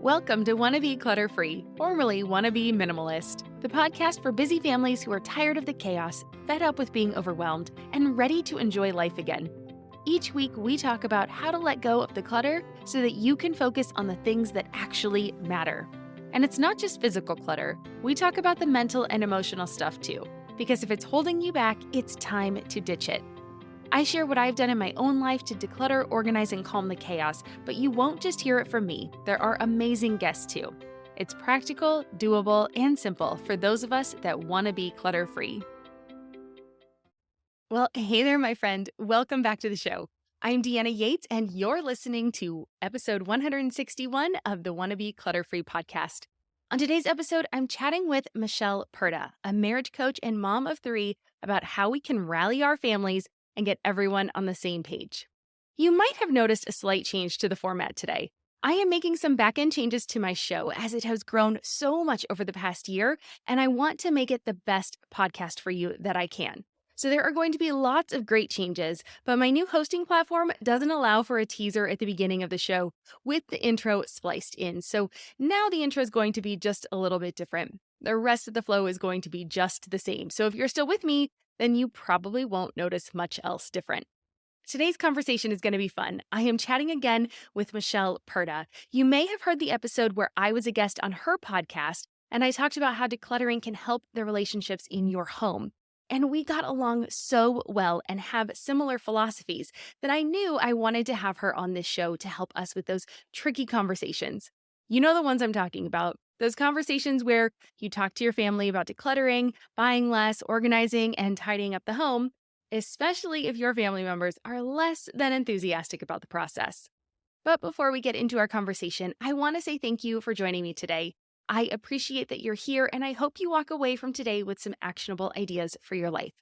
Welcome to Wannabe Clutter Free, formerly Wannabe Minimalist, the podcast for busy families who are tired of the chaos, fed up with being overwhelmed, and ready to enjoy life again. Each week, we talk about how to let go of the clutter so that you can focus on the things that actually matter. And it's not just physical clutter. We talk about the mental and emotional stuff too, because if it's holding you back, it's time to ditch it. I share what I've done in my own life to declutter, organize, and calm the chaos, but you won't just hear it from me. There are amazing guests too. It's practical, doable, and simple for those of us that want to be clutter-free. Well, hey there, my friend. Welcome back to the show. I'm Deanna Yates, and you're listening to episode 161 of the Wannabe Clutter Free podcast. On today's episode, I'm chatting with Michelle Purta, a marriage coach and mom of three, about how we can rally our families and get everyone on the same page. You might have noticed a slight change to the format today. I am making some back-end changes to my show as it has grown so much over the past year, and I want to make it the best podcast for you that I can. So there are going to be lots of great changes, but my new hosting platform doesn't allow for a teaser at the beginning of the show with the intro spliced in. So now the intro is going to be just a little bit different. The rest of the flow is going to be just the same. So if you're still with me, then you probably won't notice much else different. Today's conversation is going to be fun. I am chatting again with Michelle Purta. You may have heard the episode where I was a guest on her podcast, and I talked about how decluttering can help the relationships in your home. And we got along so well and have similar philosophies that I knew I wanted to have her on this show to help us with those tricky conversations. You know the ones I'm talking about. Those conversations where you talk to your family about decluttering, buying less, organizing, and tidying up the home, especially if your family members are less than enthusiastic about the process. But before we get into our conversation, I want to say thank you for joining me today. I appreciate that you're here, and I hope you walk away from today with some actionable ideas for your life.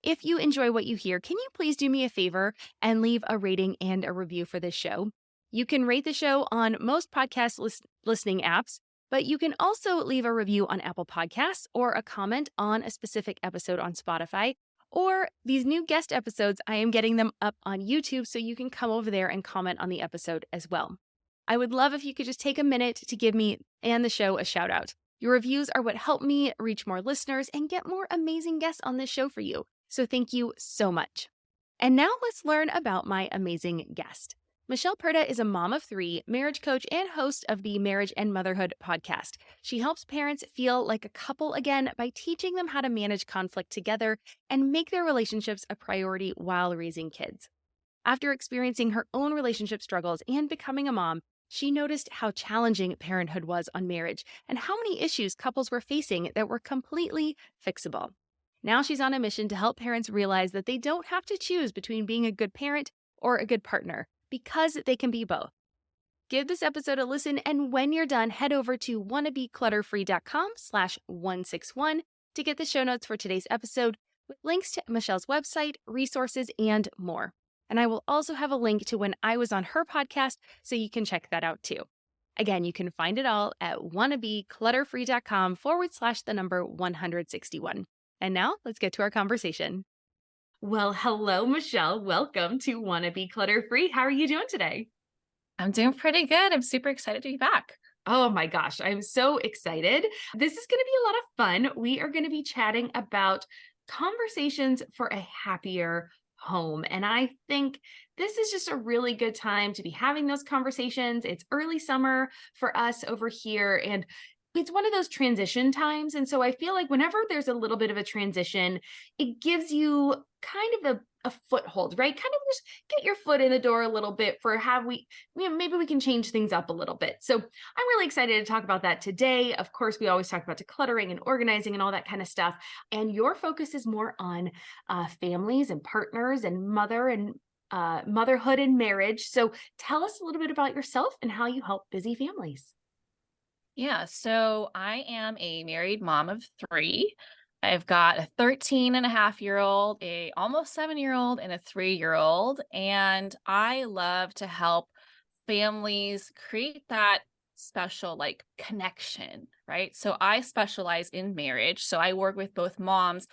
If you enjoy what you hear, can you please do me a favor and leave a rating and a review for this show? You can rate the show on most podcast listening apps, but you can also leave a review on Apple Podcasts or a comment on a specific episode on Spotify. Or these new guest episodes, I am getting them up on YouTube, so you can come over there and comment on the episode as well. I would love if you could just take a minute to give me and the show a shout out. Your reviews are what help me reach more listeners and get more amazing guests on this show for you. So thank you so much. And now let's learn about my amazing guest. Michelle Purta is a mom of three, marriage coach, and host of the Marriage and Motherhood Podcast. She helps parents feel like a couple again by teaching them how to manage conflict together and make their relationships a priority while raising kids. After experiencing her own relationship struggles and becoming a mom, she noticed how challenging parenthood was on marriage and how many issues couples were facing that were completely fixable. Now she's on a mission to help parents realize that they don't have to choose between being a good parent or a good partner, because they can be both. Give this episode a listen, and when you're done, head over to wannabeclutterfree.com/161 to get the show notes for today's episode with links to Michelle's website, resources, and more. And I will also have a link to when I was on her podcast, so you can check that out too. Again, you can find it all at wannabeclutterfree.com/161. And now let's get to our conversation. Well, hello, Michelle. Welcome to Wannabe Clutter Free. How are you doing today? I'm doing pretty good. I'm super excited to be back. Oh my gosh, I'm so excited. This is going to be a lot of fun. We are going to be chatting about conversations for a happier home. And I think this is just a really good time to be having those conversations. It's early summer for us over here, and it's one of those transition times. And so I feel like whenever there's a little bit of a transition, it gives you kind of a foothold, right? Kind of just get your foot in the door a little bit for maybe we can change things up a little bit. So I'm really excited to talk about that today. Of course, we always talk about decluttering and organizing and all that kind of stuff. And your focus is more on families and partners and motherhood and marriage. So tell us a little bit about yourself and how you help busy families. Yeah, so I am a married mom of three. I've got a 13-and-a-half-year-old, a almost 7-year-old, and a 3-year-old. And I love to help families create that special connection, right? So I specialize in marriage. So I work with both moms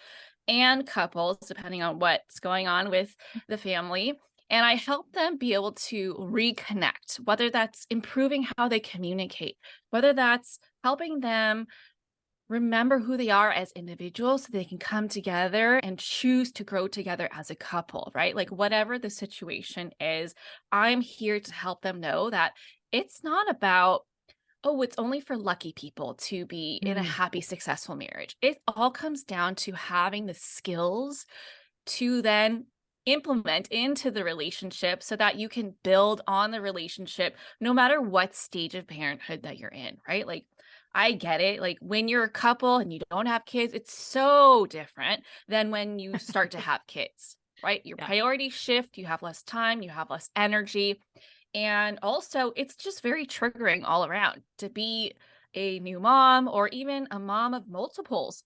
and couples, depending on what's going on with the family. And I help them be able to reconnect, whether that's improving how they communicate, whether that's helping them remember who they are as individuals so they can come together and choose to grow together as a couple, right? Like, whatever the situation is, I'm here to help them know that it's not about, oh, it's only for lucky people to be in a Mm, happy, successful marriage. It all comes down to having the skills to then implement into the relationship so that you can build on the relationship no matter what stage of parenthood that you're in, right? Like, I get it. Like, when you're a couple and you don't have kids, it's so different than when you start to have kids, right? Your yeah. priorities shift, you have less time, you have less energy. And also, it's just very triggering all around to be a new mom or even a mom of multiples.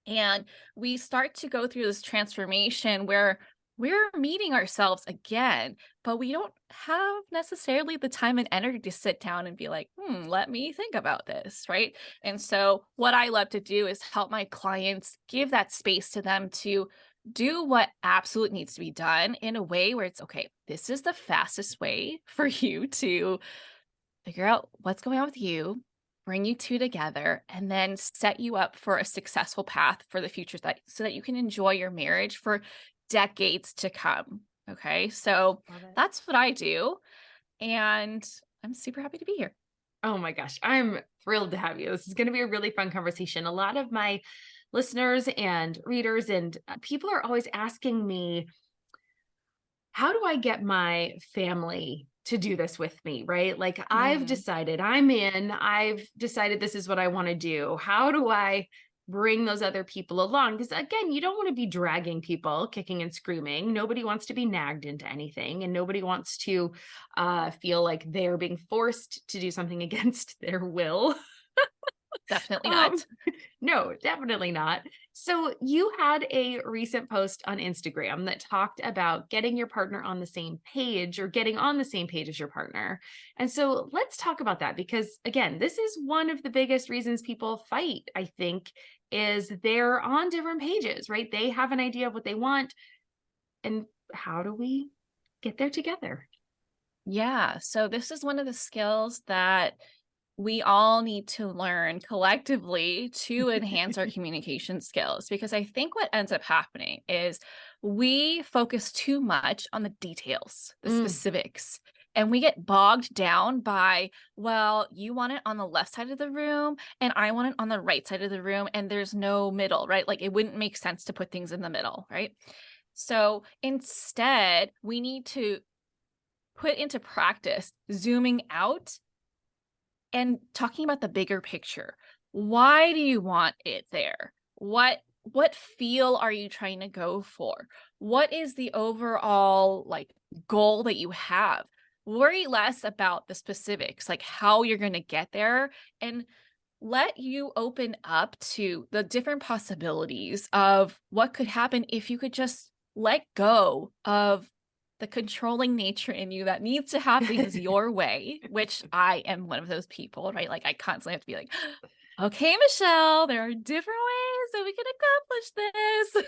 And we start to go through this transformation where we're meeting ourselves again, but we don't have necessarily the time and energy to sit down and be like, let me think about this. Right. And so, what I love to do is help my clients give that space to them to do what absolutely needs to be done in a way where it's okay. This is the fastest way for you to figure out what's going on with you, bring you two together, and then set you up for a successful path for the future so that you can enjoy your marriage for decades to come. Okay. So Love it. that's what I do. And I'm super happy to be here. Oh my gosh, I'm thrilled to have you. This is going to be a really fun conversation. A lot of my listeners and readers and people are always asking me, how do I get my family to do this with me? Right? Like, I've Mm, decided I've decided this is what I want to do. How do I bring those other people along? Because again, you don't want to be dragging people kicking and screaming. Nobody wants to be nagged into anything, and nobody wants to feel like they're being forced to do something against their will. definitely Um, not. no, definitely not. So you had a recent post on Instagram that talked about getting your partner on the same page or getting on the same page as your partner. And so let's talk about that because again, this is one of the biggest reasons people fight, I think, is they're on different pages, right? They have an idea of what they want, and how do we get there together? Yeah. So this is one of the skills that we all need to learn collectively to enhance our communication skills, because I think what ends up happening is we focus too much on the details, the Mm, specifics, and we get bogged down by, well, you want it on the left side of the room and I want it on the right side of the room, and there's no middle, right? Like, it wouldn't make sense to put things in the middle, right? So instead, we need to put into practice zooming out and talking about the bigger picture. Why do you want it there? What feel are you trying to go for? What is the overall like goal that you have? Worry less about the specifics, like how you're going to get there, and let you open up to the different possibilities of what could happen if you could just let go of the controlling nature in you that needs to have things your way, which I am one of those people, right? Like, I constantly have to be like, okay, Michelle, there are different ways that we can accomplish this.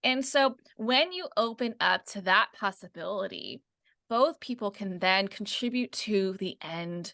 And so when you open up to that possibility, both people can then contribute to the end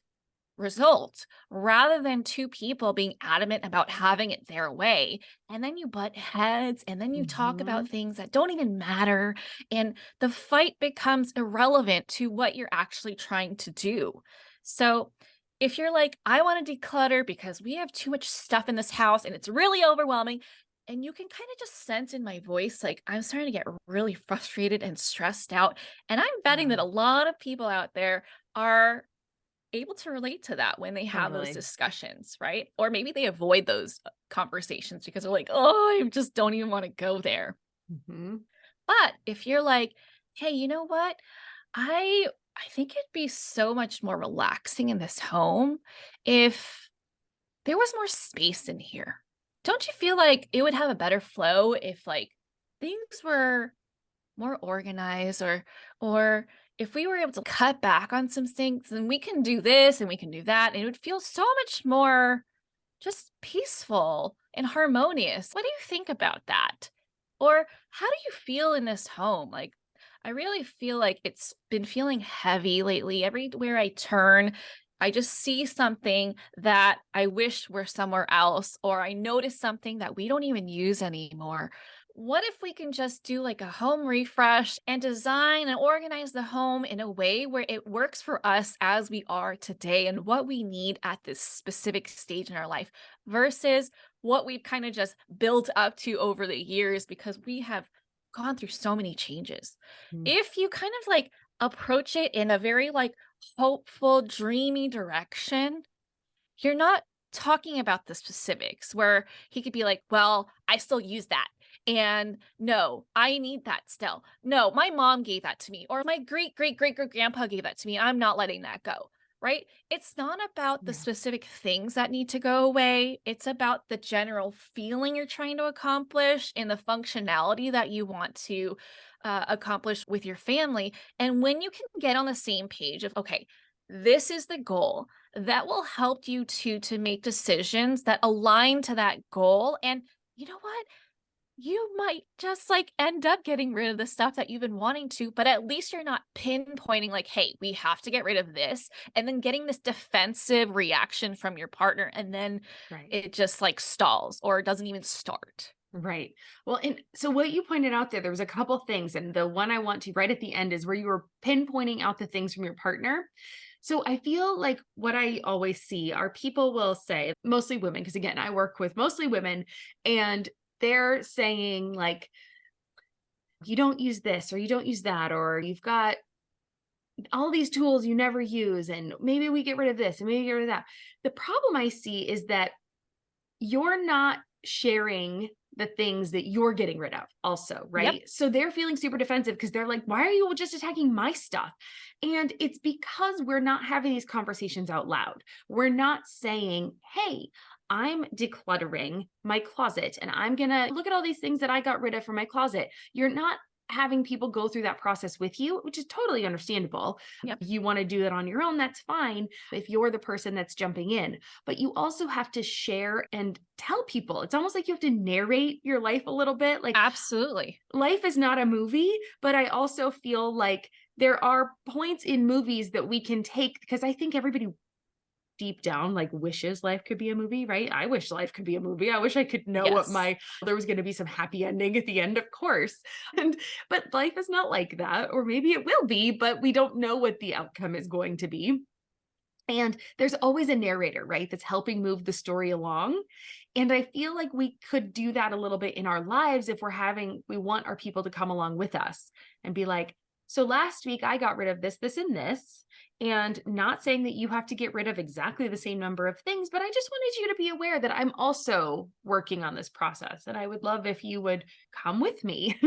result rather than two people being adamant about having it their way. And then you butt heads and then you talk about mhm. things that don't even matter. And the fight becomes irrelevant to what you're actually trying to do. So if you're like, I want to declutter because we have too much stuff in this house and it's really overwhelming. And you can kind of just sense in my voice, like, I'm starting to get really frustrated and stressed out. And I'm betting that Yeah, a lot of people out there are able to relate to that when they have those totally. discussions, right? Or maybe they avoid those conversations because they're like, "Oh, I just don't even want to go there." Mhm. But if you're like, "Hey, you know what? I think it'd be so much more relaxing in this home if there was more space in here." Don't you feel like it would have a better flow if like things were more organized, or if we were able to cut back on some things, and we can do this and we can do that, and it would feel so much more just peaceful and harmonious. What do you think about that? Or how do you feel in this home? Like, I really feel like it's been feeling heavy lately. Everywhere I turn, I just see something that I wish were somewhere else, or I notice something that we don't even use anymore. What if we can just do like a home refresh and design and organize the home in a way where it works for us as we are today and what we need at this specific stage in our life versus what we've kind of just built up to over the years because we have gone through so many changes. Mm. If you kind of like approach it in a very like hopeful, dreamy direction, you're not talking about the specifics where he could be like, well, I still use that. And no, I need that still. No, my mom gave that to me, or my great great great great grandpa gave that to me. I'm not letting that go. Right? It's not about the Yeah. specific things that need to go away. It's about the general feeling you're trying to accomplish and the functionality that you want to accomplish with your family. And when you can get on the same page of, okay, this is the goal that will help you to make decisions that align to that goal. And you know what? You might just like end up getting rid of the stuff that you've been wanting to, but at least you're not pinpointing like, hey, we have to get rid of this, and then getting this defensive reaction from your partner, and then Right. it just like stalls or doesn't even start. Right. Well, and so what you pointed out there was a couple things. And the one I want to right at the end is where you were pinpointing out the things from your partner. So I feel like what I always see are people will say, mostly women, because again, I work with mostly women, and they're saying, like, you don't use this or you don't use that, or you've got all these tools you never use, and maybe we get rid of this and maybe get rid of that. The problem I see is that you're not sharing the things that you're getting rid of also, Yep. right? So they're feeling super defensive because they're like, why are you just attacking my stuff? And it's because we're not having these conversations out loud. We're not saying, hey, I'm decluttering my closet and I'm going to look at all these things that I got rid of from my closet. You're not having people go through that process with you, which is totally understandable. Yep. You want to do that on your own, that's fine if you're the person that's jumping in. But you also have to share and tell people. It's almost like you have to narrate your life a little bit. Like, Absolutely. life is not a movie, but I also feel like there are points in movies that we can take, because I think everybody deep down like wishes life could be a movie, right? I wish life could be a movie. I wish I could know what Yes. my there was going to be some happy ending at the end, of course. And but life is not like that, or maybe it will be, but we don't know what the outcome is going to be. And there's always a narrator, right? That's helping move the story along. And I feel like we could do that a little bit in our lives if we want our people to come along with us and be like, so last week I got rid of this, this, and this. And not saying that you have to get rid of exactly the same number of things, but I just wanted you to be aware that I'm also working on this process. And I would love if you would come with me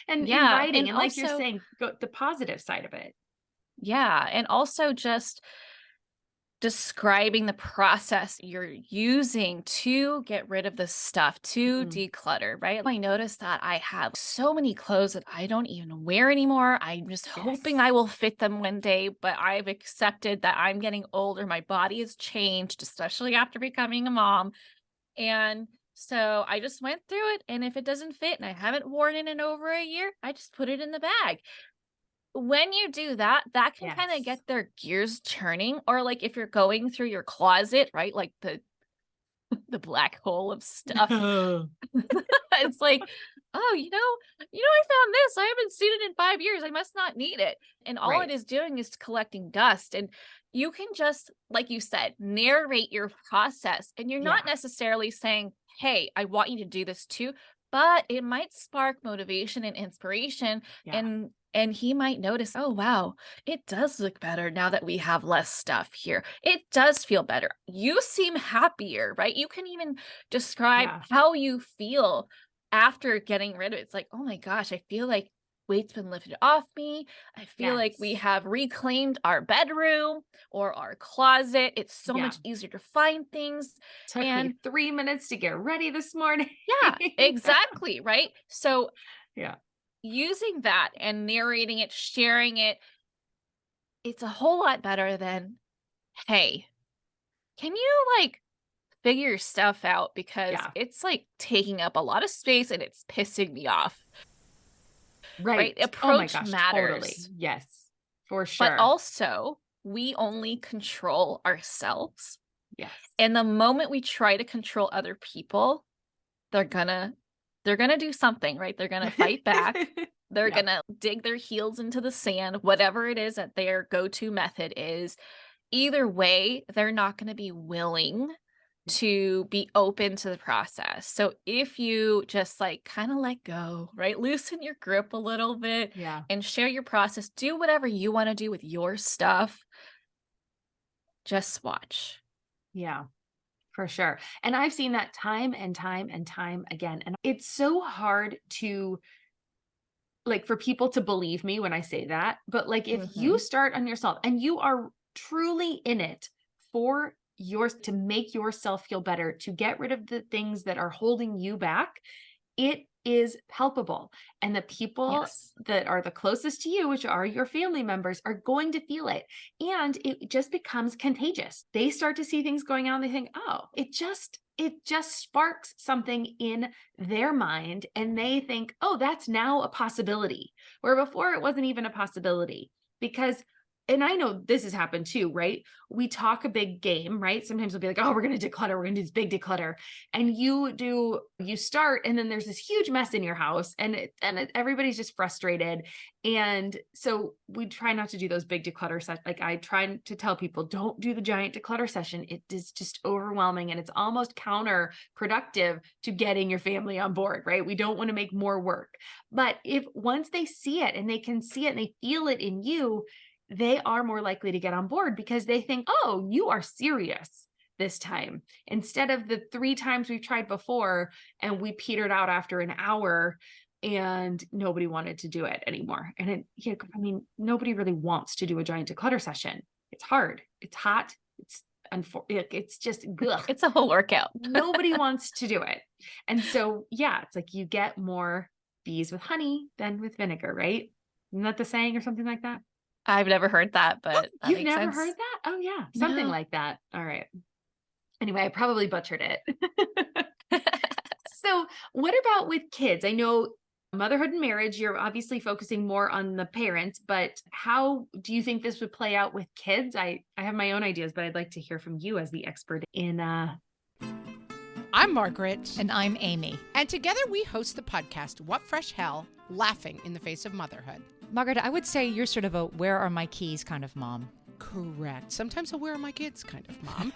and Yeah. inviting. And And like you're also, saying, go the positive side of it. yeah. And also just describing the process you're using to get rid of the stuff, to Mhm. declutter, right? I noticed that I have so many clothes that I don't even wear anymore. I'm just hoping Yes. I will fit them one day, but I've accepted that I'm getting older. My body has changed, especially after becoming a mom. And so I just went through it. And if it doesn't fit and I haven't worn it in over a year, I just put it in the bag. When you do that, that can kinda Yes. get their gears turning, or, like, if you're going through your closet, right, like the black hole of stuff, it's like, "Oh, I found this, I haven't seen it in 5 years, I must not need it," and all it Right. is doing is collecting dust, and you can just, like you said, narrate your process, and you're not Yeah. necessarily saying, "Hey, I want you to do this too," but it might spark motivation and inspiration, Yeah. and he might notice, "Oh, wow, it does look better now that we have less stuff here. It does feel better. You seem happier," right? You can even describe Yeah. how you feel after getting rid of it. It's like, "Oh my gosh, I feel like weight's been lifted off me. I feel like we Yes. have reclaimed our bedroom or our closet. It's so Yeah. much easier to find things." Took And me 3 minutes to get ready this morning. yeah, exactly, right? So Yeah. using that and narrating it, sharing it, it's a whole lot better than, "Hey, can you like figure your stuff out because Yeah. it's like taking up a lot of space and it's pissing me off." Right. Oh my Approach gosh, totally. matters, Yes, for but sure. also we only control ourselves. Yes. And the moment we try to control other people, they're gonna do something, right? They're gonna fight back. They're Yeah. gonna dig their heels into the sand, whatever it is that their go-to method is. Either way, they're not gonna be willing to be open to the process. So if you just like kind of let go, right? Loosen your grip a little bit Yeah. and share your process. Do whatever you want to do with your stuff. Just watch. Yeah. For sure. And I've seen that time and time and time again. And it's so hard to like for people to believe me when I say that. But like if you Mhm. start on yourself and you are truly in it for yours to make yourself feel better, to get rid of the things that are holding you back, it is palpable. And the people Yes. that are the closest to you, which are your family members, are going to feel it. And it just becomes contagious. They start to see things going on. They think, oh, it just sparks something in their mind. And they think, oh, that's now a possibility. Where before it wasn't even a possibility. Because and I know this has happened too, right? We talk a big game, right? Sometimes we'll be like, oh, we're going to declutter. We're going to do this big declutter. And you start, and then there's this huge mess in your house, and everybody's just frustrated. And so we try not to do those big declutter sessions. Like I try to tell people, don't do the giant declutter session. It is just overwhelming, and it's almost counterproductive to getting your family on board, right? We don't want to make more work. But if once they see it and they can see it and they feel it in you, they are more likely to get on board because they think, oh, you are serious this time. Instead of the 3 times we've tried before and we petered out after an hour and nobody wanted to do it anymore. And I mean, nobody really wants to do a giant declutter session. It's hard. It's hot. It's just, ugh. It's a whole workout. Nobody wants to do it. And so, yeah, it's like you get more bees with honey than with vinegar, right? Isn't that the saying or something like that? I've never heard that, but that You've makes never sense. heard that? Oh, yeah, something No. like that. All right. Anyway, I probably butchered it. So, what about with kids? I know motherhood and marriage, you're obviously focusing more on the parents, but how do you think this would play out with kids? I have my own ideas, but I'd like to hear from you as the expert in I'm Margaret. And I'm Amy. And together we host the podcast, What Fresh Hell? Laughing in the Face of Motherhood. Margaret, I would say you're sort of a where are my keys kind of mom. Correct. Sometimes a where are my kids kind of mom.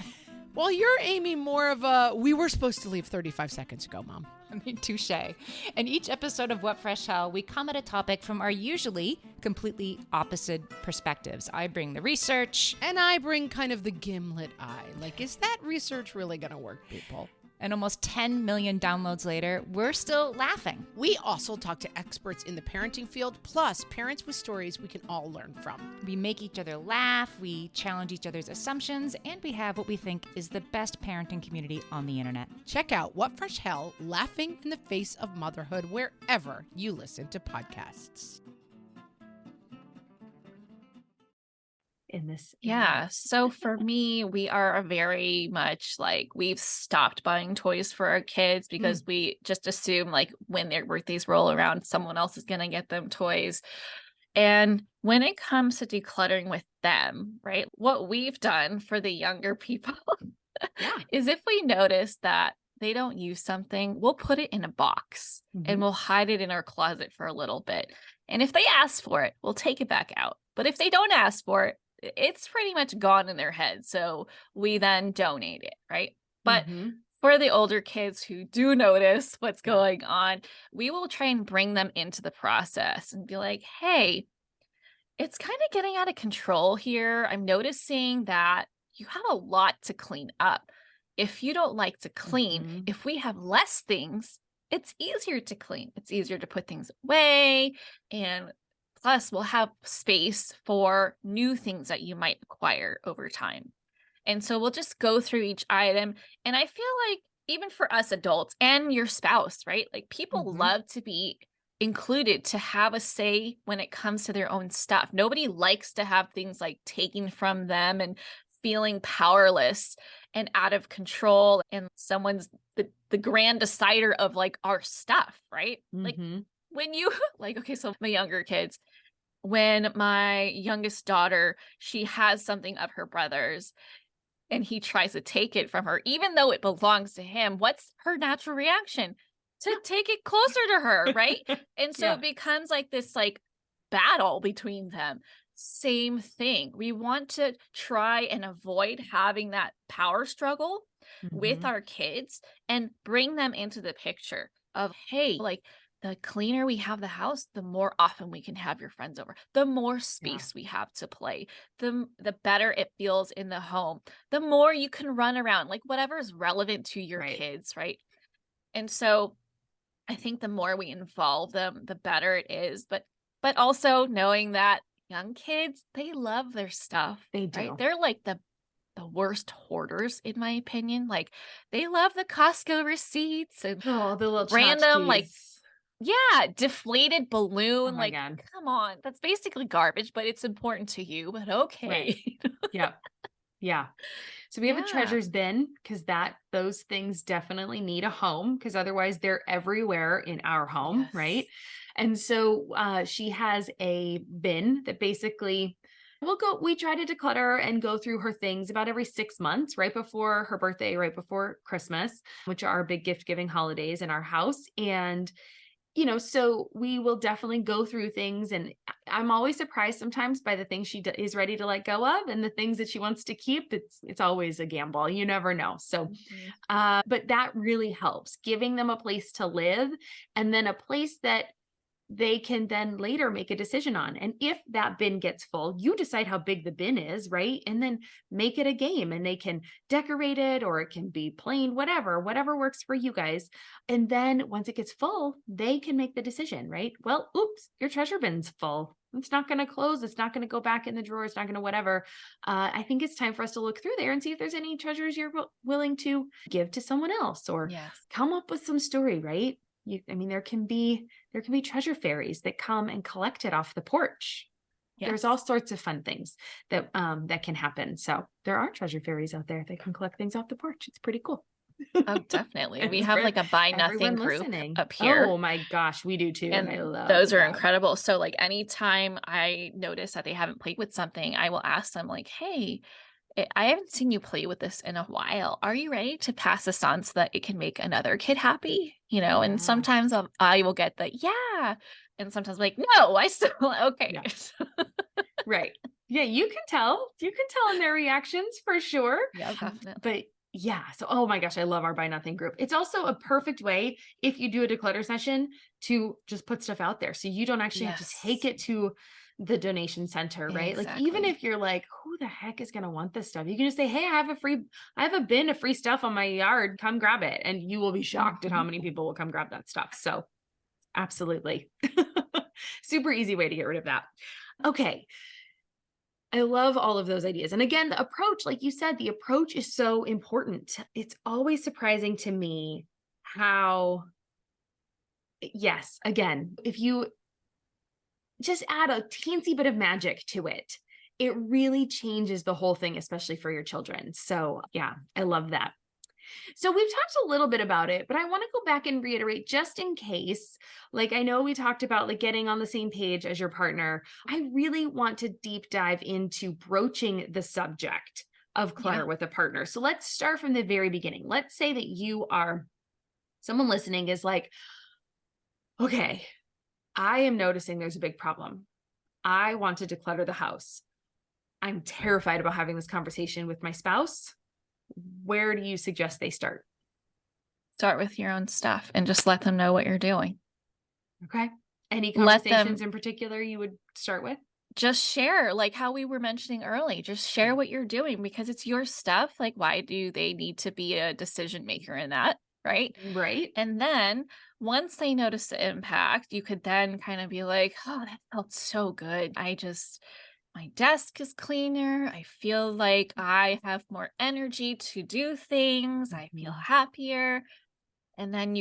While you're, Amy, more of a we were supposed to leave 35 seconds ago, mom. I mean, touche. In each episode of What Fresh Hell, we come at a topic from our usually completely opposite perspectives. I bring the research. And I bring kind of the gimlet eye. Like, is that research really going to work, people? And almost 10 million downloads later, we're still laughing. We also talk to experts in the parenting field, plus parents with stories we can all learn from. We make each other laugh, we challenge each other's assumptions, and we have what we think is the best parenting community on the internet. Check out What Fresh Hell? Laughing in the Face of Motherhood wherever you listen to podcasts. in this. Yeah. So for me, we are a very much like we've stopped buying toys for our kids because we just assume like when their birthdays roll around, someone else is going to get them toys. And when it comes to decluttering with them, right, what we've done for the younger people Yeah. is if we notice that they don't use something, we'll put it in a box and we'll hide it in our closet for a little bit. And if they ask for it, we'll take it back out. But if they don't ask for it, it's pretty much gone in their head. So we then donate it, right? But for the older kids who do notice what's going on, we will try and bring them into the process and be like, hey, it's kind of getting out of control here. I'm noticing that you have a lot to clean up. If you don't like to clean, if we have less things, it's easier to clean. It's easier to put things away. And plus, we'll have space for new things that you might acquire over time. And so we'll just go through each item. And I feel like even for us adults and your spouse, right? Like people love to be included, to have a say when it comes to their own stuff. Nobody likes to have things like taken from them and feeling powerless and out of control. And someone's the grand decider of like our stuff, right? Like when you like, okay, so my younger kids, when my youngest daughter, she has something of her brother's and he tries to take it from her, even though it belongs to him, what's her natural reaction? To take it closer to her, right? And so Yeah. it becomes like this like battle between them. Same thing. We want to try and avoid having that power struggle with Mhm. our kids and bring them into the picture of, hey, like the cleaner we have the house, the more often we can have your friends over, the more Yeah. space we have to play, the better it feels in the home, the more you can run around, like whatever is relevant to your Right. kids, right? And so I think the more we involve them, the better it is. But also knowing that young kids, they love their stuff, They right? do. They're like the worst hoarders, in my opinion. Like they love the Costco receipts and Oh, the little random, like, tchotchkes. yeah, deflated Oh balloon. my Like, God. come on, that's basically garbage, but it's important to you. But Right. okay. Yep. Yeah. So we have a Yeah. treasures bin because those things definitely need a home because otherwise they're everywhere in our home, right? Yes. And so she has a bin that basically we try to declutter and go through her things about every 6 months, right before her birthday, right before Christmas, which are our big gift giving holidays in our house. And so we will definitely go through things, and I'm always surprised sometimes by the things is ready to let go of, and the things that she wants to keep. It's always a gamble. You never know. So, Mhm. but that really helps giving them a place to live, and then a place that they can then later make a decision on. And if that bin gets full, you decide how big the bin is, right? And then make it a game and they can decorate it or it can be plain, whatever works for you guys. And then once it gets full, they can make the decision, right? Well, oops, your treasure bin's full. It's not going to close. It's not going to go back in the drawer. It's not going to whatever. I think it's time for us to look through there and see if there's any treasures you're willing to give to someone else or Yes. come up with some story, right? There can be treasure fairies that come and collect it off the porch. There's all Yes. sorts of fun things that can happen. So there are treasure fairies out there that can collect things off the porch. It's pretty cool. Oh, definitely. We And have for like a buy nothing everyone group listening. up here. Oh my gosh, we do too. And I And love those are that. incredible. So like anytime I notice that they haven't played with something, I will ask them like, "Hey, I haven't seen you play with this in a while. Are you ready to pass this on so that it can make another kid happy?" And Yeah. sometimes I will get the yeah, and sometimes like, "No, I still okay." Yeah. Right. Yeah, you can tell. You can tell in their reactions for sure. Yeah, definitely. But yeah, so oh my gosh, I love our buy nothing group. It's also a perfect way if you do a declutter session to just put stuff out there. So you don't actually have to take Yes. it to the donation center, right? Like even Exactly. if you're like, who the heck is going to want this stuff? You can just say, "Hey, I have a bin of free stuff on my yard. Come grab it." And you will be shocked at how Mhm. many people will come grab that stuff. So absolutely. Super easy way to get rid of that. Okay. I love all of those ideas. And again, the approach, like you said, the approach is so important. It's always surprising to me how, yes, again, if you just add a teensy bit of magic to it, it really changes the whole thing, especially for your children. So, yeah, I love that. So we've talked a little bit about it, but I want to go back and reiterate just in case. Like I know we talked about like getting on the same page as your partner. I really want to deep dive into broaching the subject of Yeah. clutter with a partner. So let's start from the very beginning. Let's say that someone listening is like, okay, I am noticing there's a big problem. I want to declutter the house. I'm terrified about having this conversation with my spouse. Where do you suggest they start? Start with your own stuff and just let them know what you're doing. Okay. Any Let conversations them in particular you would start with? just share, like how we were mentioning early, just share Yeah. what you're doing because it's your stuff. Like, why do they need to be a decision maker in that? Right. Right. And then once they notice the impact, you could then kind of be like, oh, that felt so good. My desk is cleaner. I feel like I have more energy to do things. I feel Mhm. happier. And then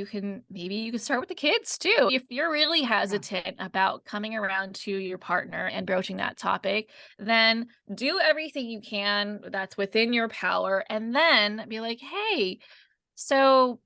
maybe you can start with the kids too. If you're really Yeah. hesitant about coming around to your partner and broaching that topic, then do everything you can that's within your power. And then be like, hey, so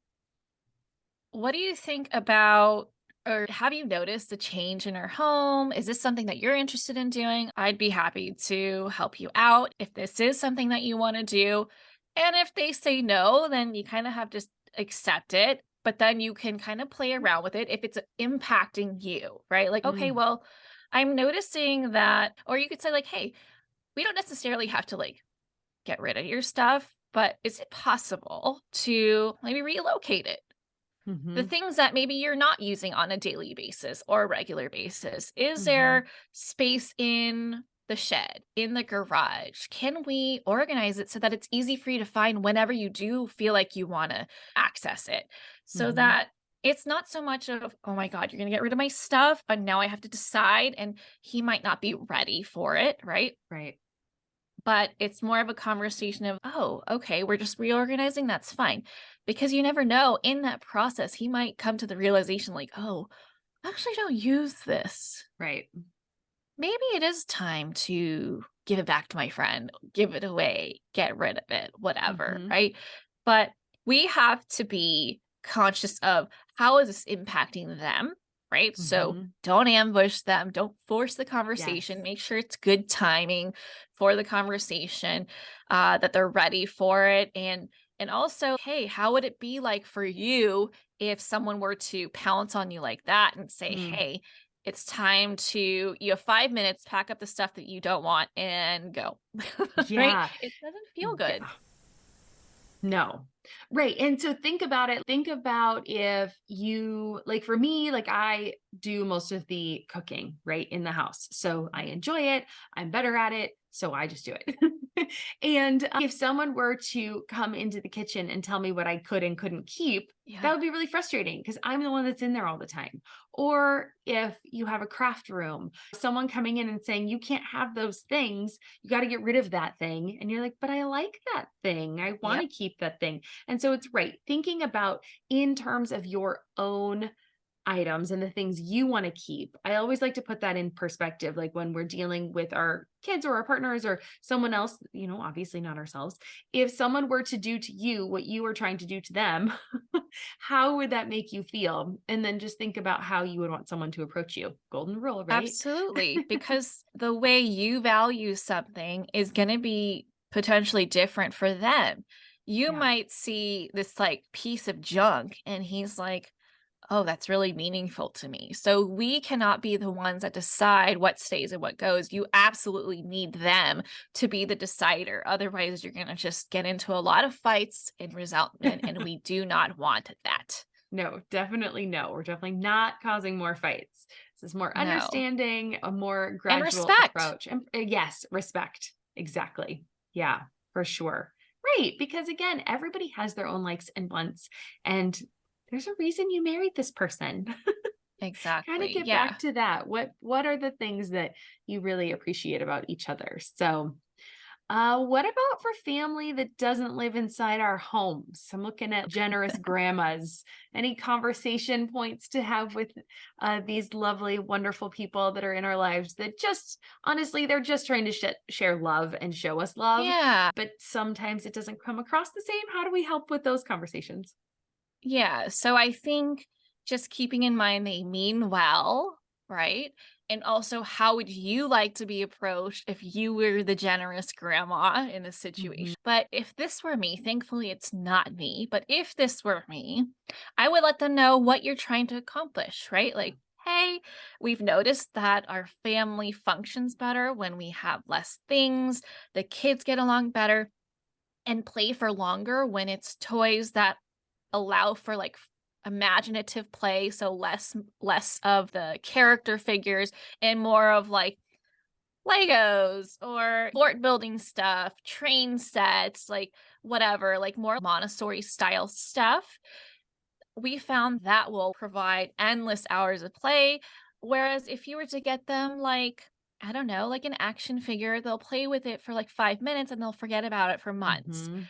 what do you think about Or have you noticed a change in our home? Is this something that you're interested in doing? I'd be happy to help you out if this is something that you want to do. And if they say no, then you kind of have to accept it. But then you can kind of play around with it if it's impacting you, right? Like, okay, Mm. well, I'm noticing that, or you could say, like, hey, we don't necessarily have to like get rid of your stuff, but is it possible to maybe relocate it? The Mhm. things that maybe you're not using on a daily basis or a regular basis. Is Mhm. there space in the shed, in the garage? Can we organize it so that it's easy for you to find whenever you do feel like you want to access it? So Mhm. that it's not so much of, oh my God, you're going to get rid of my stuff. And now I have to decide. And he might not be ready for it, right? Right. But it's more of a conversation of, oh, okay, we're just reorganizing. That's fine. Because you never know, in that process, he might come to the realization like, oh, I actually don't use this. Right. Maybe it is time to give it back to my friend, give it away, get rid of it, whatever, Mhm. right? But we have to be conscious of how is this impacting them, right? So Mhm. don't ambush them, don't force the conversation, Yes. make sure it's good timing for the conversation, that they're ready for it. And also, hey, how would it be like for you if someone were to pounce on you like that and say, Mm. hey, it's time to, you have 5 minutes, pack up the stuff that you don't want and go. Right? Yeah. It doesn't feel good. Yeah. No. Right. And so think about it. Think about if you, like for me, like I do most of the cooking, right, in the house. So I enjoy it. I'm better at it. So I just do it. And if someone were to come into the kitchen and tell me what I could and couldn't keep, that Yeah. would be really frustrating because I'm the one that's in there all the time. Or if you have a craft room, someone coming in and saying, you can't have those things, you got to get rid of that thing. And you're like, but I like that thing. I want to Yep. keep that thing. And so it's right. Thinking about in terms of your own items and the things you want to keep. I always like to put that in perspective, like when we're dealing with our kids or our partners or someone else, obviously not ourselves. If someone were to do to you what you were trying to do to them, how would that make you feel? And then just think about how you would want someone to approach you. Golden rule, right? Absolutely. Because the way you value something is going to be potentially different for them. You Yeah. might see this like piece of junk and he's like, oh, that's really meaningful to me. So we cannot be the ones that decide what stays and what goes. You absolutely need them to be the decider. Otherwise, you're going to just get into a lot of fights and resentment, and we do not want that. No, definitely no. We're definitely not causing more fights. This is more No. understanding, a more And gradual respect. approach. And yes, respect. Exactly. Yeah, for sure. Right. Because again, everybody has their own likes and wants. And there's a reason you married this person. Kind of Exactly. get Yeah. back to that. What are the things that you really appreciate about each other? So what about for family that doesn't live inside our homes? I'm looking at generous grandmas. Any conversation points to have with these lovely, wonderful people that are in our lives that just, honestly, they're just trying to share love and show us love. Yeah. But sometimes it doesn't come across the same. How do we help with those conversations? Yeah. So I think just keeping in mind they mean well, right? And also, how would you like to be approached if you were the generous grandma in a Hmm. situation? But if this were me, thankfully it's not me, but if this were me, I would let them know what you're trying to accomplish, right? Like, hey, we've noticed that our family functions better when we have less things, the kids get along better and play for longer when it's toys that allow for like imaginative play, so less of the character figures and more of like Legos or fort building stuff, train sets, like whatever, like more Montessori style stuff. We found that will provide endless hours of play. Whereas if you were to get them like, I don't know, like an action figure, they'll play with it for like 5 minutes and they'll forget about it for months. Hmm.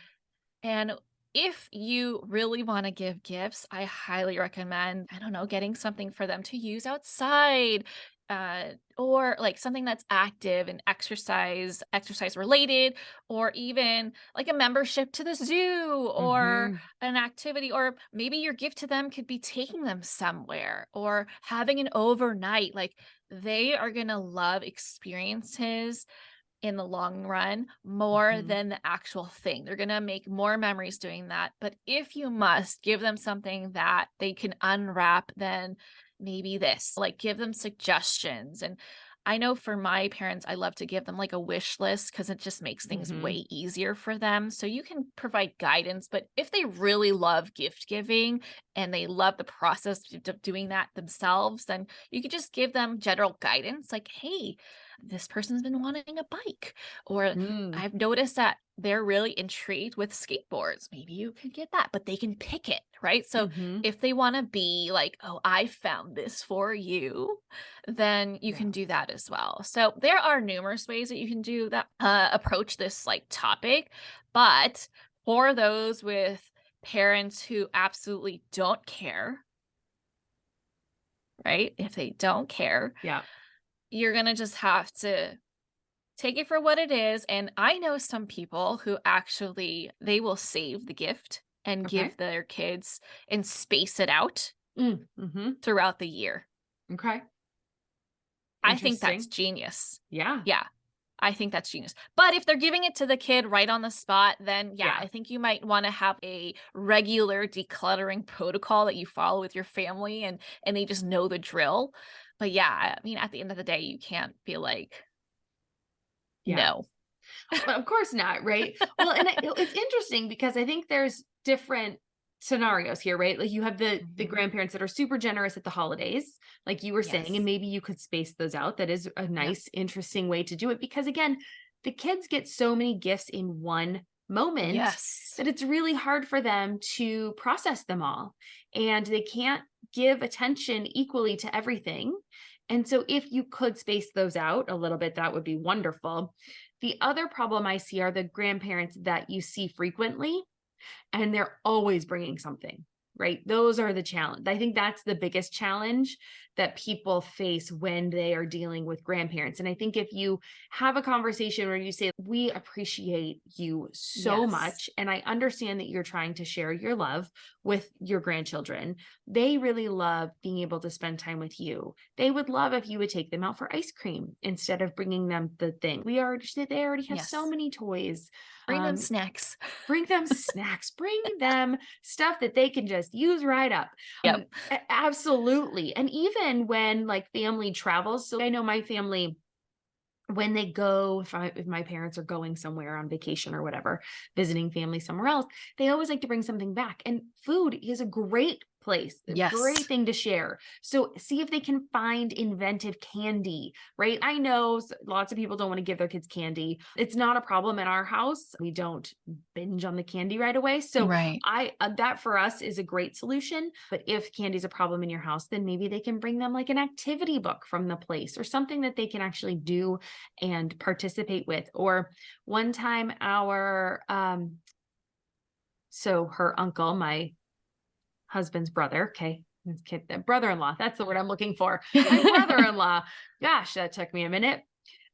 And if you really want to give gifts, I highly recommend, I don't know, getting something for them to use outside. or like something that's active and exercise related, or even like a membership to the zoo or Mhm. an activity, or maybe your gift to them could be taking them somewhere or having an overnight. Like they are going to love experiences in the long run more Mhm. than the actual thing. They're going to make more memories doing that. But if you must give them something that they can unwrap, then maybe this, like give them suggestions. And I know for my parents, I love to give them like a wish list because it just makes things Mhm. way easier for them. So you can provide guidance, but if they really love gift giving and they love the process of doing that themselves, then you could just give them general guidance like, hey, this person's been wanting a bike, or Mm. I've noticed that they're really intrigued with skateboards. Maybe you can get that, but they can pick it, right? So Mhm. if they want to be like, oh, I found this for you, then you Yeah. can do that as well. So there are numerous ways that you can do that, approach this like topic. But for those with parents who absolutely don't care, right? If they don't care, Yeah. you're going to just have to take it for what it is. And I know some people who actually they will save the gift and Okay. give their kids and space it out Mhm. throughout the year. Okay. I think that's Interesting. genius. Yeah. Yeah. I think that's genius. But if they're giving it to the kid right on the spot, then yeah, Yeah. I think you might want to have a regular decluttering protocol that you follow with your family, and they just know the drill. But yeah, I mean at the end of the day, you can't be like, Yeah. no. Well, of course not, right? Well, and it's interesting because I think there's different scenarios here, right? Like you have the Mhm. grandparents that are super generous at the holidays, like you were saying, and Yes. maybe you could space those out. That is a Yep. nice, interesting way to do it because again, the kids get so many gifts in one moment Yes. that it's really hard for them to process them all, and they can't give attention equally to everything. And so if you could space those out a little bit, that would be wonderful. The other problem I see are the grandparents that you see frequently and they're always bringing something, right? Those are the challenge. I think that's the biggest challenge that people face when they are dealing with grandparents. And I think if you have a conversation where you say, we appreciate you so Yes. much, and I understand that you're trying to share your love with your grandchildren, they really love being able to spend time with you. They would love if you would take them out for ice cream instead of bringing them the thing. They already have so Yes. many toys. Bring them Um, snacks. Bring them snacks, bring them stuff that they can just use right up. Yep. Absolutely. And even when like family travels, so I know my family, when they go, if my parents are going somewhere on vacation or whatever, visiting family somewhere else, they always like to bring something back. And food is a great place, a great Yes. thing to share. So see if they can find inventive candy, right? I know lots of people don't want to give their kids candy. It's not a problem in our house. We don't binge on the candy right away. So Right. that for us is a great solution. But if candy's a problem in your house, then maybe they can bring them like an activity book from the place or something that they can actually do and participate with. Or one time so her uncle, my husband's brother, okay, brother-in-law, that's the word I'm looking for. My brother-in-law, gosh, that took me a minute.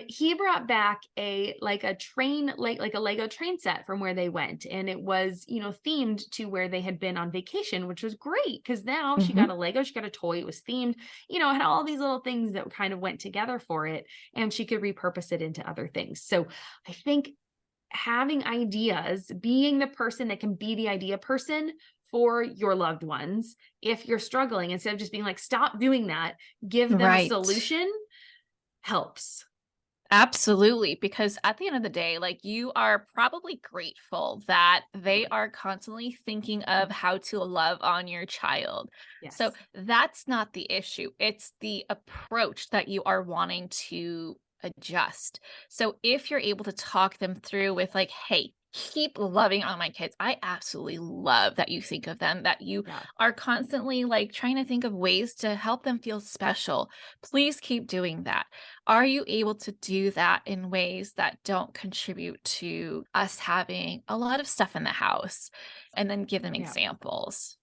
He brought back a train, like a Lego train set from where they went. And it was, themed to where they had been on vacation, which was great because now she Mhm. got a Lego, she got a toy, it was themed, it had all these little things that kind of went together for it, and she could repurpose it into other things. So I think having ideas, being the person that can be the idea person for your loved ones, if you're struggling, instead of just being like, stop doing that, give them a Right. solution, helps. Absolutely. Because at the end of the day, like you are probably grateful that they are constantly thinking of how to love on your child. So Yes. that's not the issue. It's the approach that you are wanting to adjust. So if you're able to talk them through with, like, hey, keep loving on my kids. I absolutely love that you think of them, that you Yeah. are constantly like trying to think of ways to help them feel special. Please keep doing that. Are you able to do that in ways that don't contribute to us having a lot of stuff in the house? And then give them Yeah. examples.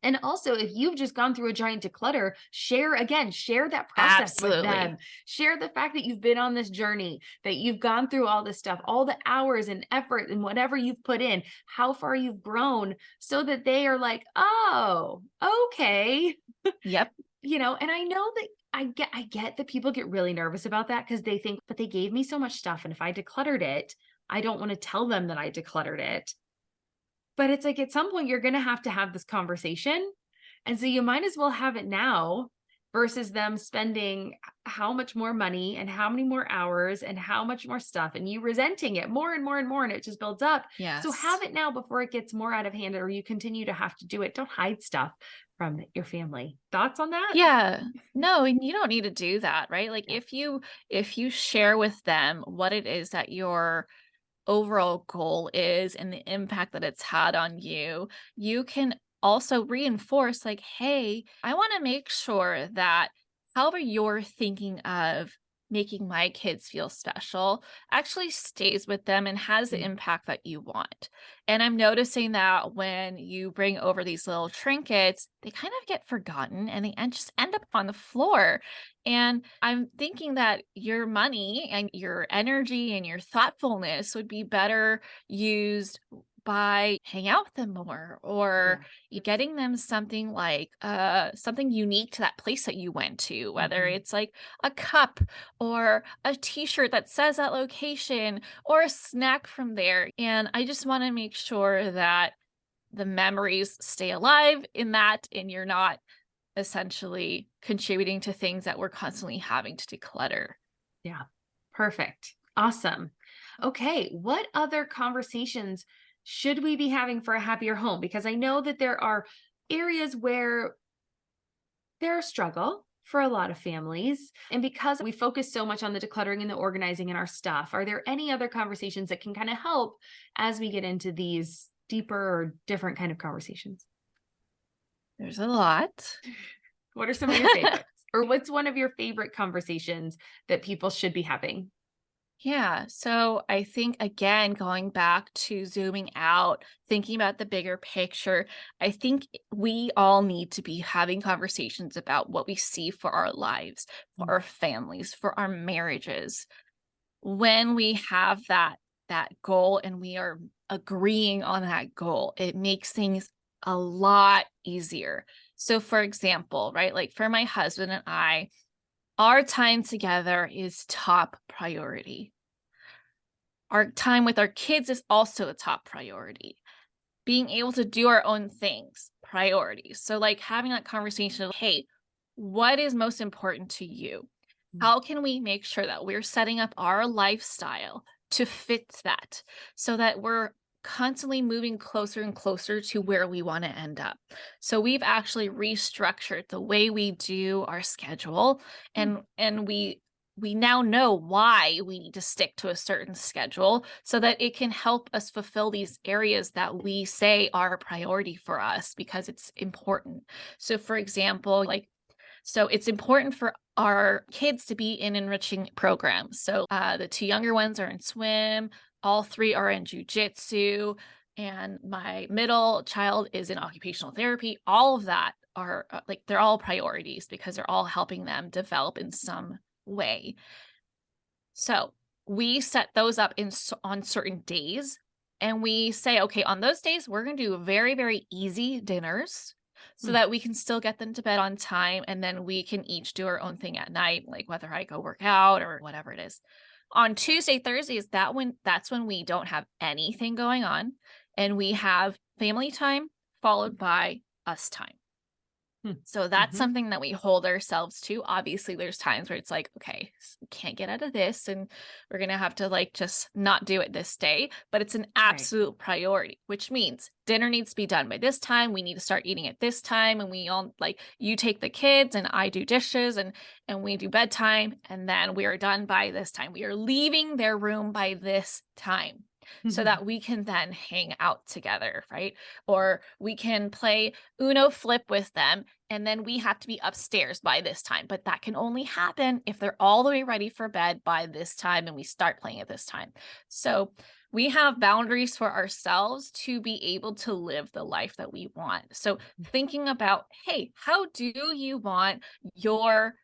And also, if you've just gone through a giant declutter, share that process with Absolutely. them. Share the fact that you've been on this journey, that you've gone through all this stuff, all the hours and effort and whatever you've put in, how far you've grown, so that they are like, oh, okay. Yep. And I know that I get that people get really nervous about that because they think, but they gave me so much stuff. And if I decluttered it, I don't want to tell them that I decluttered it. But it's like, at some point, you're going to have this conversation. And so you might as well have it now versus them spending how much more money and how many more hours and how much more stuff and you resenting it more and more and more. And it just builds up. Yes. So have it now before it gets more out of hand or you continue to have to do it. Don't hide stuff from your family. Thoughts on that? Yeah. No, and you don't need to do that, right? Like Yeah. if you share with them what it is that your overall goal is and the impact that it's had on you, you can also reinforce like, hey, I want to make sure that however you're thinking of making my kids feel special actually stays with them and has the impact that you want. And I'm noticing that when you bring over these little trinkets, they kind of get forgotten and they just end up on the floor. And I'm thinking that your money and your energy and your thoughtfulness would be better used by hanging out with them more or getting them something like something unique to that place that you went to, whether it's like a cup or a t-shirt that says that location or a snack from there. And I just want to make sure that the memories stay alive in that and you're not essentially contributing to things that we're constantly having to declutter. Yeah. Perfect. Awesome. Okay. What other conversations should we be having for a happier home? Because I know that there are areas where there's a struggle for a lot of families. And because we focus so much on the decluttering and the organizing in our stuff, are there any other conversations that can kind of help as we get into these deeper or different kind of conversations? There's a lot. What are some of your favorites? Or what's one of your favorite conversations that people should be having? Yeah. So I think, again, going back to zooming out, thinking about the bigger picture, I think we all need to be having conversations about what we see for our lives, for our families, for our marriages. When we have that goal and we are agreeing on that goal, it makes things a lot easier. So for example, right, like for my husband and I, our time together is top priority. Our time with our kids is also a top priority. Being able to do our own things, priorities. So like having that conversation of, hey, what is most important to you? How can we make sure that we're setting up our lifestyle to fit that so that we're constantly moving closer and closer to where we want to end up? So we've actually restructured the way we do our schedule and we now know why we need to stick to a certain schedule so that it can help us fulfill these areas that we say are a priority for us because it's important. So for example, so it's important for our kids to be in enriching programs. So the two younger ones are in swim, all three are in jujitsu, and my middle child is in occupational therapy. All of that are they're all priorities because they're all helping them develop in some way. So we set those up on certain days and we say, okay, on those days, we're going to do very, very easy dinners so that we can still get them to bed on time. And then we can each do our own thing at night, like whether I go work out or whatever it is. On Tuesday, Thursdays, that's when we don't have anything going on and we have family time followed by us time. So that's something that we hold ourselves to. Obviously, there's times where it's like, okay, we can't get out of this and we're going to have to just not do it this day. But it's an absolute priority, which means dinner needs to be done by this time. We need to start eating at this time. And we all you take the kids and I do dishes and we do bedtime. And then we are done by this time. We are leaving their room by this time. So that we can then hang out together, right? Or we can play Uno Flip with them, and then we have to be upstairs by this time. But that can only happen if they're all the way ready for bed by this time and we start playing at this time. So we have boundaries for ourselves to be able to live the life that we want. So thinking about, hey, how do you want your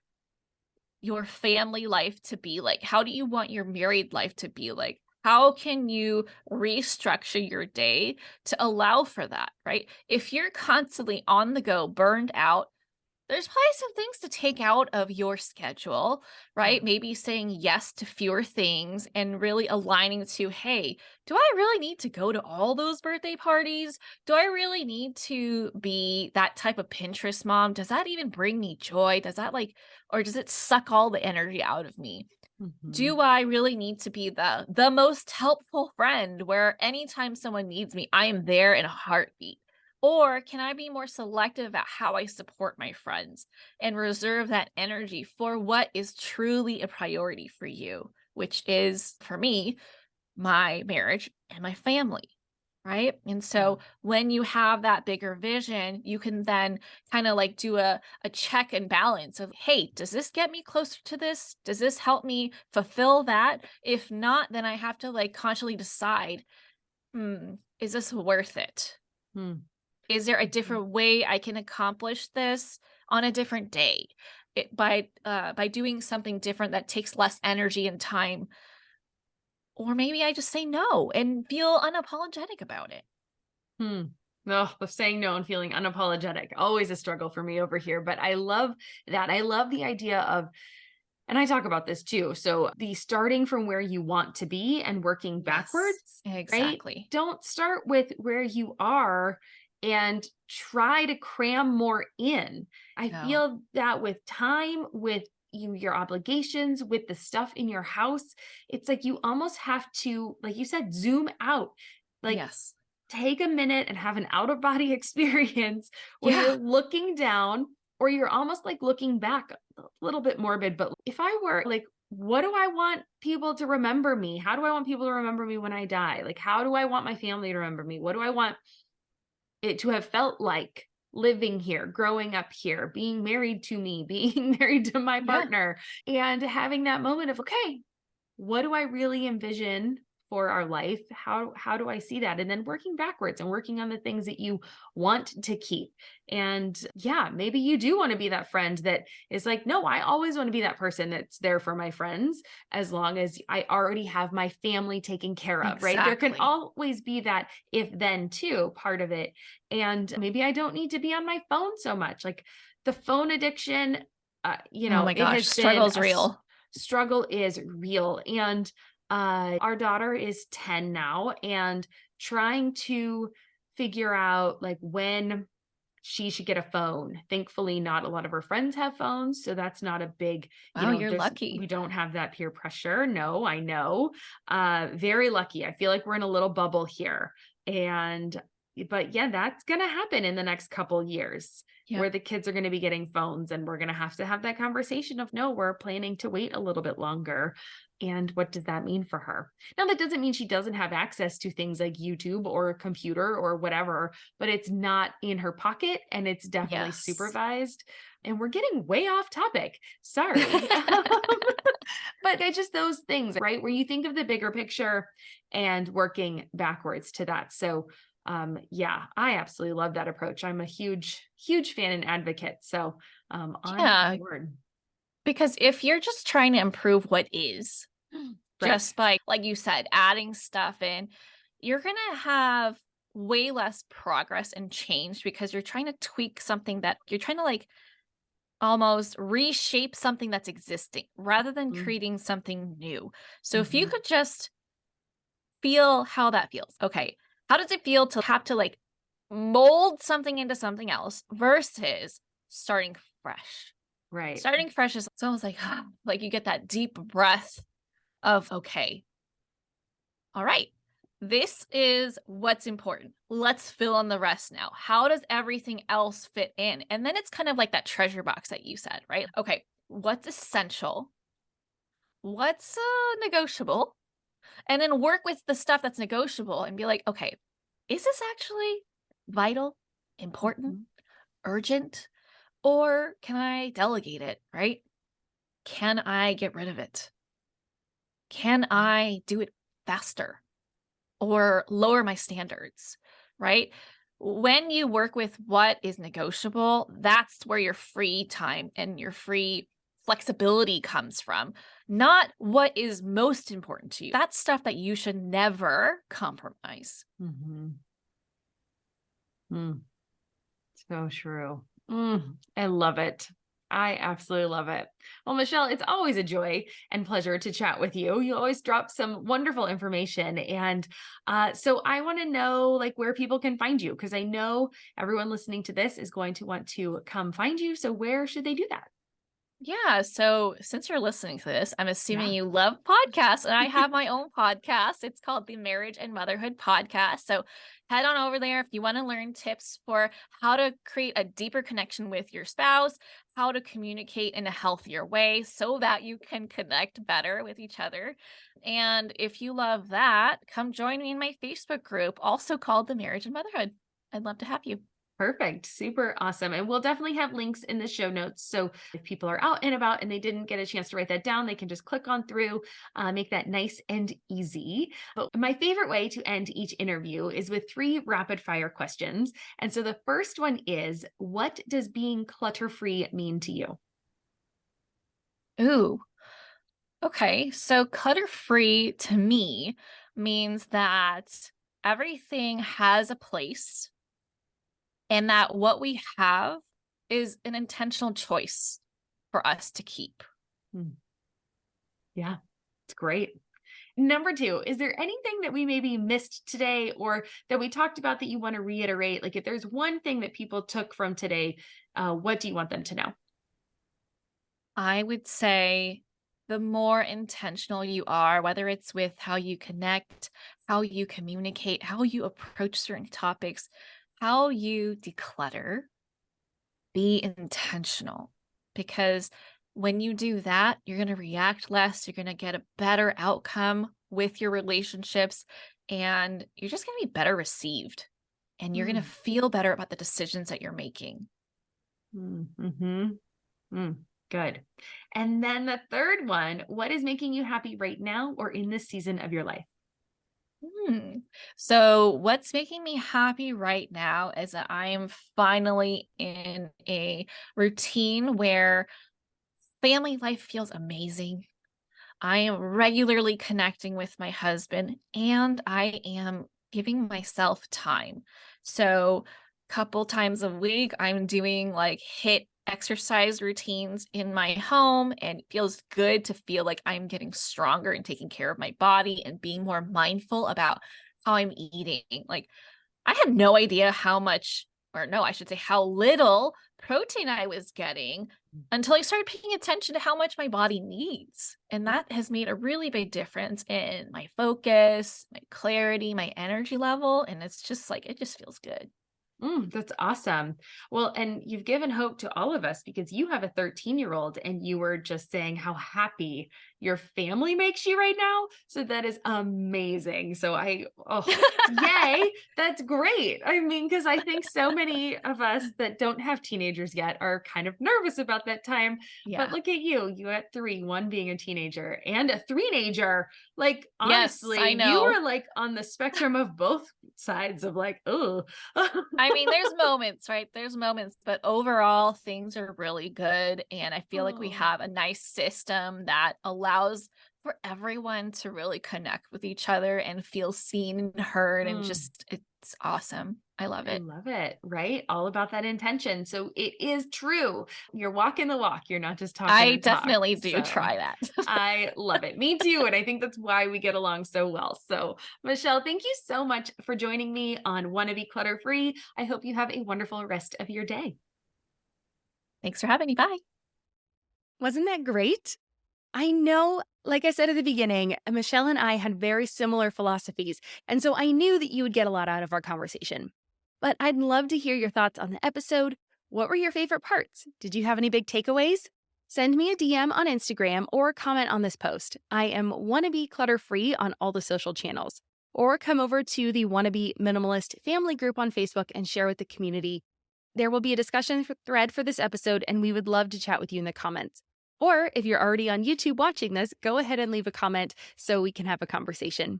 family life to be like? How do you want your married life to be like? How can you restructure your day to allow for that, right? If you're constantly on the go, burned out, there's probably some things to take out of your schedule, right? Maybe saying yes to fewer things and really aligning to, hey, do I really need to go to all those birthday parties? Do I really need to be that type of Pinterest mom? Does that even bring me joy? Does that or does it suck all the energy out of me? Do I really need to be the most helpful friend where anytime someone needs me, I am there in a heartbeat? Or can I be more selective about how I support my friends and reserve that energy for what is truly a priority for you, which is, for me, my marriage and my family, right? And so when you have that bigger vision, you can then kind of like do a check and balance of, hey, does this get me closer to this? Does this help me fulfill that? If not, then I have to like consciously decide, is this worth it? Hmm. Is there a different way I can accomplish this on a different day by doing something different that takes less energy and time? Or maybe I just say no and feel unapologetic about it. Oh, the saying no and feeling unapologetic, always a struggle for me over here. But I love that. I love the idea of, and I talk about this too. So the starting from where you want to be and working backwards, Yes, right? exactly. Don't start with where you are and try to cram more in. I No. feel that with time, with your obligations, with the stuff in your house, it's like you almost have to, like you said, zoom out. Like Yes. take a minute and have an out of body experience where Yeah. you're looking down or you're almost like looking back, a little bit morbid, but if I were like, what do I want people to remember me? How do I want people to remember me when I die? Like, how do I want my family to remember me? What do I want it to have felt like living here, growing up here, being married to me, being married to my Yeah. partner, and having that moment of, okay, what do I really envision for our life? How do I see that? And then working backwards and working on the things that you want to keep. And yeah, maybe you do want to be that friend that is like, no, I always want to be that person that's there for my friends as long as I already have my family taken care of, right? There can Exactly. always be that if then too part of it. And maybe I don't need to be on my phone so much. Like the phone addiction, Oh my it gosh, has been struggle's real. struggle is real. And our daughter is 10 now and trying to figure out like when she should get a phone. Thankfully, not a lot of her friends have phones. So that's not a big, Wow, you're we lucky. don't have that peer pressure. No, I know. Very lucky. I feel like we're in a little bubble here. But yeah, that's going to happen in the next couple years Yeah. where the kids are going to be getting phones and we're going to have that conversation of no, we're planning to wait a little bit longer. And what does that mean for her? Now, that doesn't mean she doesn't have access to things like YouTube or a computer or whatever, but it's not in her pocket and it's definitely Yes. supervised. And we're getting way off topic. Sorry. But they're just those things, right? Where you think of the bigger picture and working backwards to that. So yeah, I absolutely love that approach. I'm a huge, huge fan and advocate. So on Yeah, board. because if you're just trying to improve what is, Right. just by, like you said, adding stuff in, you're going to have way less progress and change because you're trying to tweak something that you're trying to like almost reshape something that's existing rather than Mhm. creating something new. So if you Mhm. could just feel how that feels. Okay. How does it feel to have to like mold something into something else versus starting fresh? Right. Starting fresh is it's almost like you get that deep breath of, okay, all right, this is what's important. Let's fill in the rest now. How does everything else fit in? And then it's kind of like that treasure box that you said, right? Okay, what's essential? What's negotiable? And then work with the stuff that's negotiable and be like, okay, is this actually vital, important, Mhm. urgent? Or can I delegate it, right? Can I get rid of it? Can I do it faster? or lower my standards, right? When you work with what is negotiable, that's where your free time and your free flexibility comes from, not what is most important to you. That's stuff that you should never compromise. Mm-hmm. So true. I love it. I absolutely love it. Well, Michelle, it's always a joy and pleasure to chat with you. You always drop some wonderful information. And so I want to know like where people can find you, because I know everyone listening to this is going to want to come find you. So where should they do that? Yeah. So since you're listening to this, I'm assuming Yeah. you love podcasts, and I have my own podcast. It's called the Marriage and Motherhood Podcast. So head on over there if you want to learn tips for how to create a deeper connection with your spouse, how to communicate in a healthier way so that you can connect better with each other. And if you love that, come join me in my Facebook group, also called the Marriage and Motherhood. I'd love to have you. Perfect. Super awesome. And we'll definitely have links in the show notes. So if people are out and about and they didn't get a chance to write that down, they can just click on through, make that nice and easy. But my favorite way to end each interview is with 3 rapid fire questions. And so the first one is, what does being clutter-free mean to you? Ooh. Okay, so clutter-free to me means that everything has a place and that what we have is an intentional choice for us to keep. Yeah, it's great. Number 2, is there anything that we maybe missed today or that we talked about that you want to reiterate? Like if there's one thing that people took from today, what do you want them to know? I would say the more intentional you are, whether it's with how you connect, how you communicate, how you approach certain topics, how you declutter, be intentional. Because when you do that, you're going to react less, you're going to get a better outcome with your relationships, and you're just going to be better received. And you're going to feel better about the decisions that you're making. Mm-hmm. Good. And then the third one, what is making you happy right now or in this season of your life? So what's making me happy right now is that I am finally in a routine where family life feels amazing. I am regularly connecting with my husband and I am giving myself time. So couple times a week, I'm doing like HIIT exercise routines in my home, and it feels good to feel like I'm getting stronger and taking care of my body and being more mindful about how I'm eating. Like I had no idea how much, or no, I should say how little protein I was getting until I started paying attention to how much my body needs. And that has made a really big difference in my focus, my clarity, my energy level. And it's just like, it just feels good. That's awesome. Well, and you've given hope to all of us because you have a 13-year-old and you were just saying how happy your family makes you right now. So that is amazing. So yay, that's great. I mean, because I think so many of us that don't have teenagers yet are kind of nervous about that time. Yeah. But look at you at 3, one being a teenager and a 3-nager. Like, Yes, honestly, I you know. were like on the spectrum of both sides of like, oh, I mean, there's moments, right? There's moments, but overall, things are really good. And I feel like we have a nice system that allows for everyone to really connect with each other and feel seen and heard. And just, it's awesome. I love I it. love it, right? All about that intention. So it is true. You're walking the walk. You're not just talking I the talk. definitely do So try that. I love it. Me too. And I think that's why we get along so well. So Michelle, thank you so much for joining me on Wannabe Clutter Free. I hope you have a wonderful rest of your day. Thanks for having me. Bye. Wasn't that great? I know, like I said at the beginning, Michelle and I had very similar philosophies, and so I knew that you would get a lot out of our conversation. But I'd love to hear your thoughts on the episode. What were your favorite parts? Did you have any big takeaways? Send me a DM on Instagram or comment on this post. I am Wannabe Clutter Free on all the social channels. Or come over to the Wannabe Minimalist family group on Facebook and share with the community. There will be a discussion thread for this episode, and we would love to chat with you in the comments. Or if you're already on YouTube watching this, go ahead and leave a comment so we can have a conversation.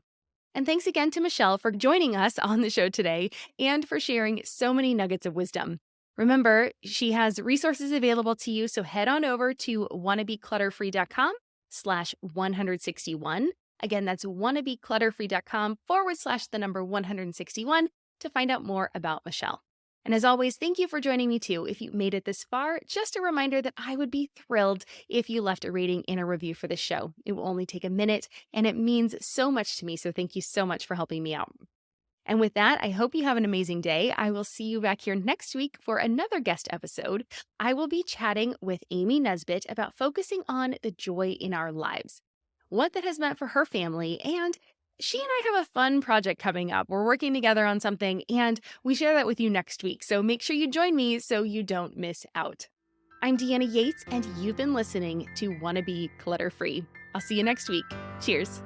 And thanks again to Michelle for joining us on the show today and for sharing so many nuggets of wisdom. Remember, she has resources available to you, so head on over to wannabeclutterfree.com/161. Again, that's wannabeclutterfree.com/161 to find out more about Michelle. And as always, thank you for joining me too. If you made it this far, just a reminder that I would be thrilled if you left a rating and a review for the show. It will only take a minute and it means so much to me. So thank you so much for helping me out. And with that, I hope you have an amazing day. I will see you back here next week for another guest episode. I will be chatting with Amy Nesbitt about focusing on the joy in our lives, what that has meant for her family, and she and I have a fun project coming up. We're working together on something, and we share that with you next week. So make sure you join me so you don't miss out. I'm Deanna Yates, and you've been listening to Wannabe Clutter Free. I'll see you next week. Cheers.